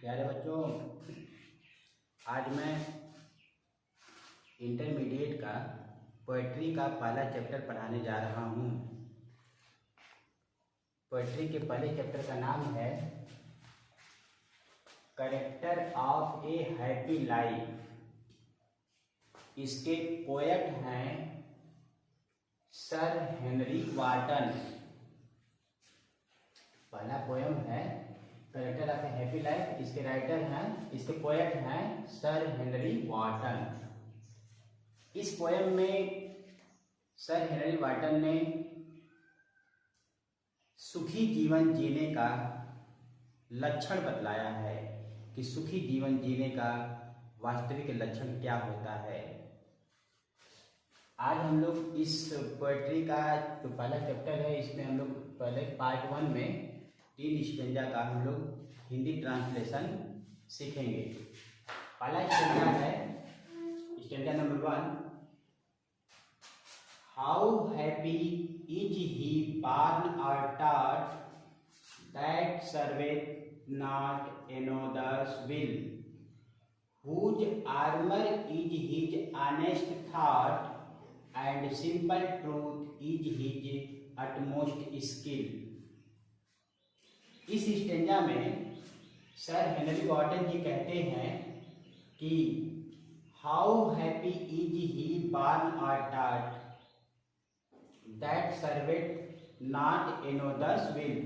प्यारे बच्चों, आज मैं इंटरमीडिएट का पोएट्री का पहला चैप्टर पढ़ाने जा रहा हूँ। पोएट्री के पहले चैप्टर का नाम है character of A happy life. इसके पोएट हैं सर हेनरी वाटन। पहला पोएम है character of A happy life. इसके राइटर हैं, इसके पोएट हैं सर हेनरी वाटन। इस पोएम में सर हेनरी वाटन ने सुखी जीवन जीने का लक्षण बतलाया है कि सुखी जीवन जीने का वास्तविक लक्षण क्या होता है। आज हम लोग इस पोएट्री का जो पहला चैप्टर है, इसमें हम लोग पहले पार्ट 1 में 3 स्टेंजा का हम लोग हिंदी ट्रांसलेशन सीखेंगे। पहला स्टेंजा है stanza number 1। How happy is he born or taught that serveth not another's will, whose armor is his honest thought, and simple truth is his utmost skill। इस stanza में sir Henry वाटन जी कहते हैं कि how happy is he born or taught that serveth not another's will।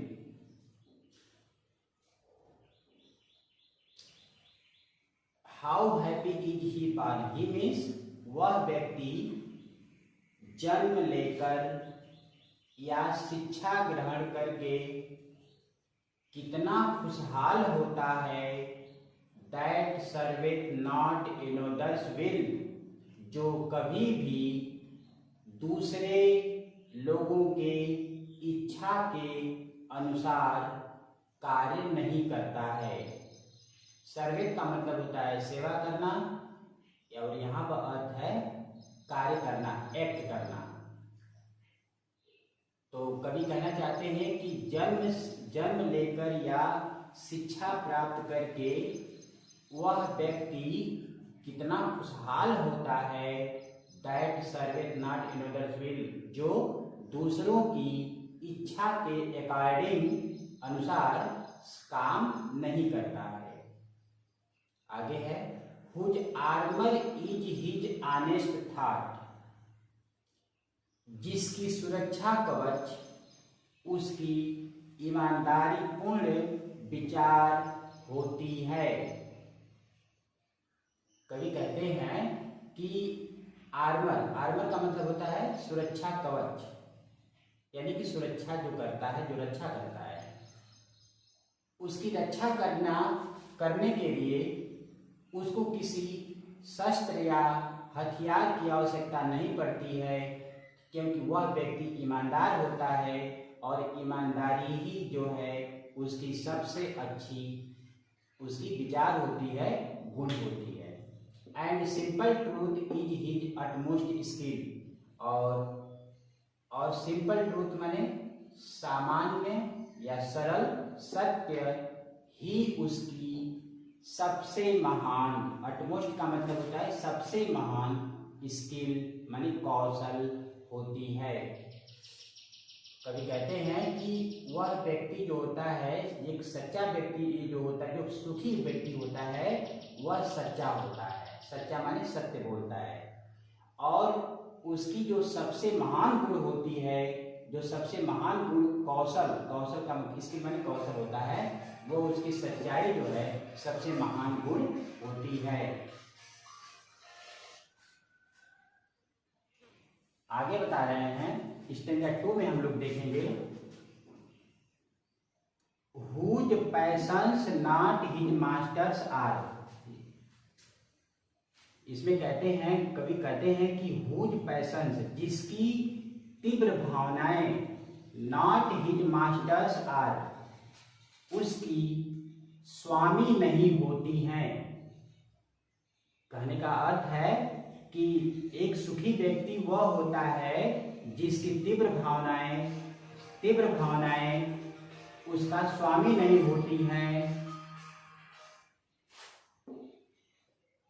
How happy is he born, he means वह व्यक्ति जन्म लेकर या शिक्षा ग्रहण करके कितना खुशहाल होता है। दैट सर्वेथ नॉट एनोदर्स विल, जो कभी भी दूसरे लोगों के इच्छा के अनुसार कार्य नहीं करता है। सर्वेथ का मतलब होता है सेवा करना, और यहाँ पर अर्थ है कार्य करना, एक्ट करना। तो कवि कहना चाहते हैं कि जन्म लेकर या शिक्षा प्राप्त करके वह व्यक्ति कितना खुशहाल होता है। दैट सर्वेथ नॉट एनोदर्स विल, जो दूसरों की इच्छा के अकॉर्डिंग अनुसार काम नहीं करता है। आगे है whose armour is his honest thought, जिसकी सुरक्षा कवच उसकी ईमानदारी पूर्ण विचार होती है। कवि कहते हैं कि आर्मर का मतलब होता है सुरक्षा कवच, यानी कि सुरक्षा जो करता है, जो रक्षा करता है, उसकी रक्षा करने के लिए उसको किसी शस्त्र या हथियार की आवश्यकता नहीं पड़ती है, क्योंकि वह व्यक्ति ईमानदार होता है और ईमानदारी ही जो है उसकी सबसे अच्छी उसकी विचार होती है, गुण होती है। And simple truth is his utmost skill, और सिंपल ट्रूथ माने सामान्य या सरल सत्य ही उसकी सबसे महान, अटमोस्ट का मतलब होता है सबसे महान, स्किल माने कौशल होती है। कवि कहते हैं कि वह व्यक्ति जो होता है, एक सच्चा व्यक्ति जो होता है, जो सुखी व्यक्ति होता है, वह सच्चा होता है। सच्चा माने सत्य बोलता है। और उसकी जो सबसे महान गुण होती है, जो सबसे महान गुण कौशल का स्किल माने कौशल होता है, वो उसकी सच्चाई जो है सबसे महान गुण होती है। आगे बता रहे हैं स्टेंजा 2 में हम लोग देखेंगे whose passions not his masters are. इसमें कहते हैं, कवि कहते हैं कि हुज पैशंस, जिसकी तीव्र भावनाएं, नॉट हिज मास्टर्स आर, उसकी स्वामी नहीं होती हैं। कहने का अर्थ है कि एक सुखी व्यक्ति वह होता है जिसकी तीव्र भावनाएं उसका स्वामी नहीं होती हैं।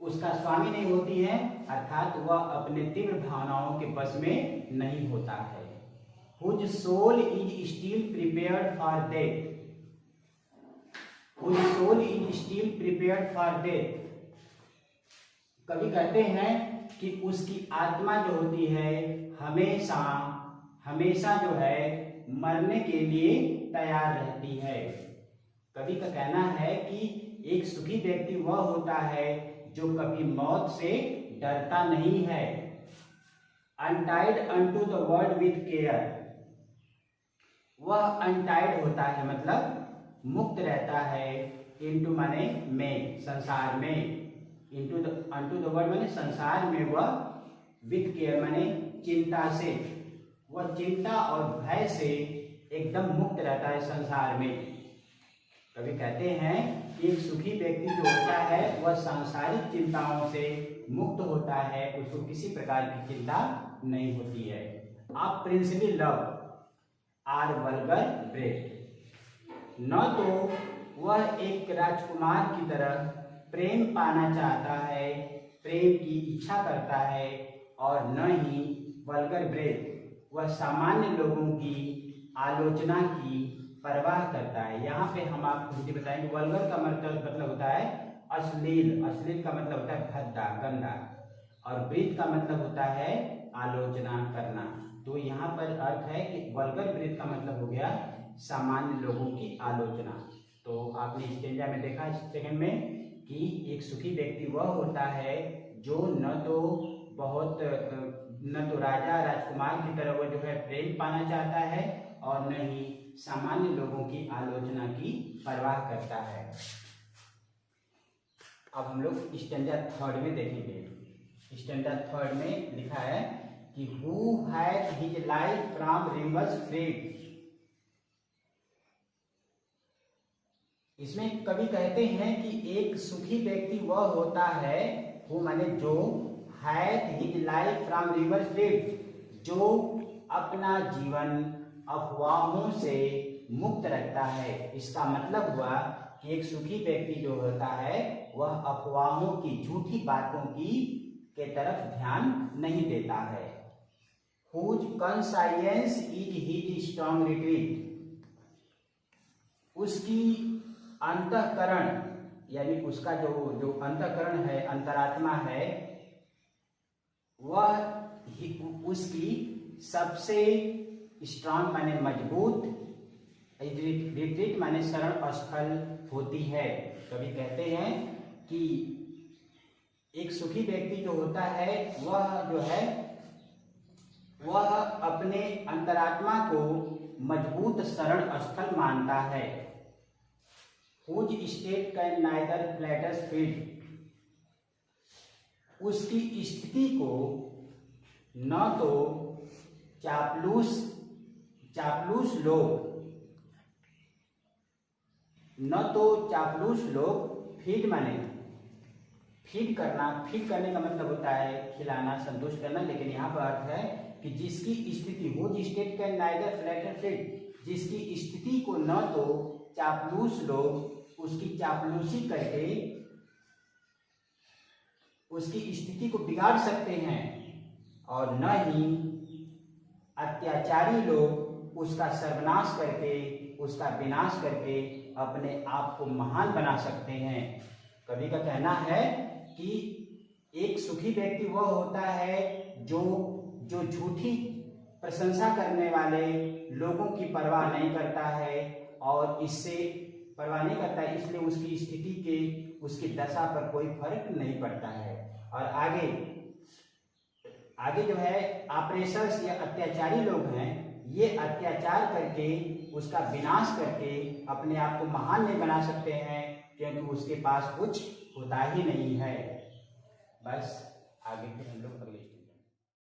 उसका स्वामी नहीं होती है, अर्थात वह अपने तीव्र भावनाओं के बस में नहीं होता है। Whose soul is still prepared for death. Whose soul is still prepared for death. कवि कहते हैं कि उसकी आत्मा जो होती है हमेशा हमेशा जो है मरने के लिए तैयार रहती है। कवि का कहना है कि एक सुखी व्यक्ति वह होता है जो कभी मौत से डरता नहीं है। Untied unto the world with care. वह अनटाइड होता है मतलब मुक्त रहता है। इनटू माने में, संसार में, अंटू द वर्ड माने संसार में, वह विथ केयर माने चिंता से, वह चिंता और भय से एकदम मुक्त रहता है संसार में। कभी कहते हैं कि एक सुखी व्यक्ति जो होता है वह सांसारिक चिंताओं से मुक्त होता है, उसको किसी प्रकार की चिंता नहीं होती है। आप principally love are vulgar bred. न तो वह एक राजकुमार की तरह प्रेम पाना चाहता है, प्रेम की इच्छा करता है, और न ही वल्गर ब्रेड वह सामान्य लोगों की आलोचना की परवाह करता है। यहाँ पे हम आपको मुझे बताएंगे वल्गर का मतलब होता है अश्लील, अश्लील का मतलब होता है भद्दा, गंदा, और ब्रीथ का मतलब होता है आलोचना करना। तो यहाँ पर अर्थ है कि वल्गर ब्रीथ का मतलब हो गया सामान्य लोगों की आलोचना। तो आपने स्टेंजा में देखा सेकंड में कि एक सुखी व्यक्ति वह होता है जो न तो राजा राजकुमार की तरह वो जो है प्रेम पाना चाहता है, और न ही सामान्य लोगों की आलोचना की परवाह करता है। अब हम लोग स्टेंजा थर्ड में देखेंगे। स्टेंजा थर्ड में लिखा है कि who had his life from rivers freed। इसमें कवि कहते हैं कि एक सुखी व्यक्ति वह होता है, वो माने जो had his life from rivers freed, जो अपना जीवन अफवाहों से मुक्त रखता है। इसका मतलब हुआ कि एक सुखी व्यक्ति जो होता है वह अफवाहों की, झूठी बातों की के तरफ ध्यान नहीं देता है। Whose conscience is his strong retreat। उसकी अंतःकरण यानी उसका जो अंतःकरण है, अंतरात्मा है, वह उसकी सबसे स्ट्रांग माने मजबूत, रिट्रीट माने शरण स्थल होती है। कभी कहते हैं कि एक सुखी व्यक्ति जो होता है वह जो है वह अपने अंतरात्मा को मजबूत शरण स्थल मानता है। Whose state can neither flatter feed। उसकी स्थिति को न तो चापलूस लोग फीड माने फीड करने का मतलब होता है खिलाना, संतुष्ट करना, लेकिन यहाँ पर अर्थ है कि जिसकी स्थिति हो, state can neither flatter feed, जिसकी स्थिति को न तो चापलूस लोग उसकी चापलूसी करके उसकी स्थिति को बिगाड़ सकते हैं, और न ही अत्याचारी लोग उसका सर्वनाश करके, उसका विनाश करके अपने आप को महान बना सकते हैं। कवि का कहना है कि एक सुखी व्यक्ति वह होता है जो झूठी प्रशंसा करने वाले लोगों की परवाह नहीं करता है, और इससे परवाह नहीं करता है, इसलिए उसकी स्थिति के, उसकी दशा पर कोई फर्क नहीं पड़ता है। और आगे जो है ऑपरेशंस या अत्याचारी लोग हैं, ये अत्याचार करके उसका विनाश करके अपने आप को महान नहीं बना सकते हैं, क्योंकि उसके पास कुछ होता ही नहीं है। बस आगे फिर हम लोग